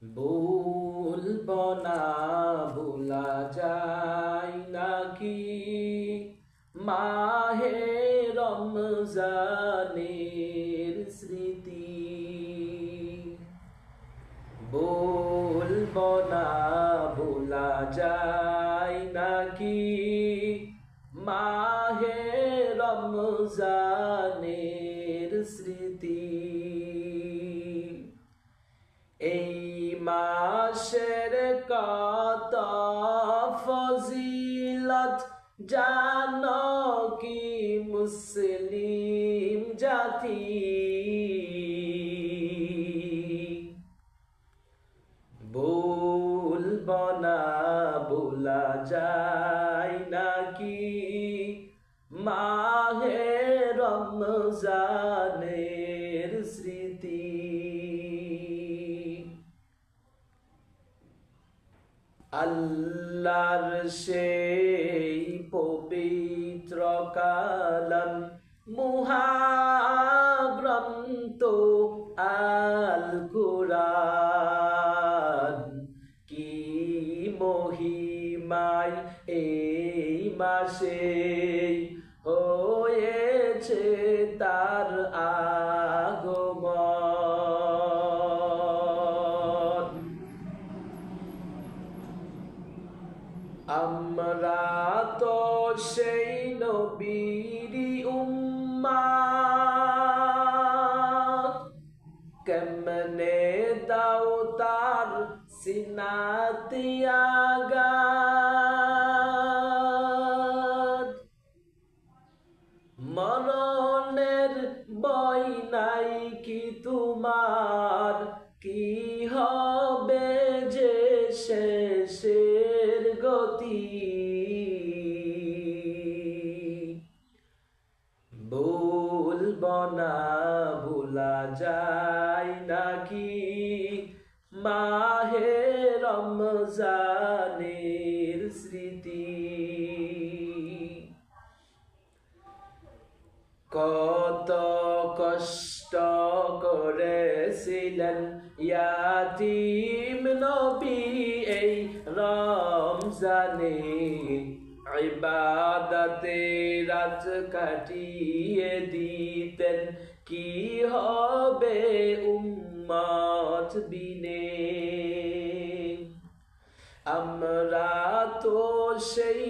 বলবো না ভোলা যায় নাকি মাহে রমজানের স্মৃতি। বলবো না ভোলা যায় নাকি মাহে রমজানের স্মৃতি। এই মাসের কত ফজিলত জানো কি মুসলিম জাতি। বলবো না ভোলা যায় নাকি মাহে রমজানের স্মৃতি। আল্লাহর সেই পবিত্র কালাম মহাগ্রন্থ আল কুরআন কি মহিমায় এই মাসে হয়েছে তার আগমন। আমরা তো সেই নবীরই উম্মত, কেমনে দাও তার সিনাতে আঘাত। মরণের ভয় নাই কি তোমার, কি হবে যে শেষের গতি। বলবো না ভোলা যায় নাকি মাহে রমজানের স্মৃতি। কত কষ্ট করেছিলেন ইয়াতীম নবী এই রমজানে, ইবাদতে রাত কাটিয়ে দিতেন, কি হবে উম্মত বিনে। আমরা তো সেই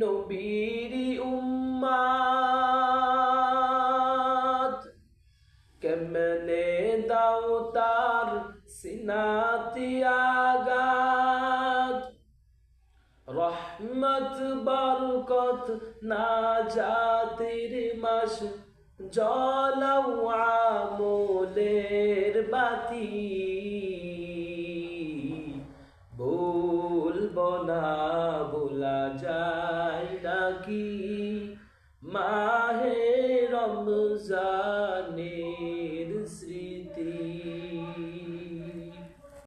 নবীরই উম্মত, কেমনে দাও তার সিনাতে আঘাত। রহমত বরকত নাজাতের মাস, জ্বলাও আমলের বাতি। বলবো না ভোলা যায় নাকি মাহে রমজানে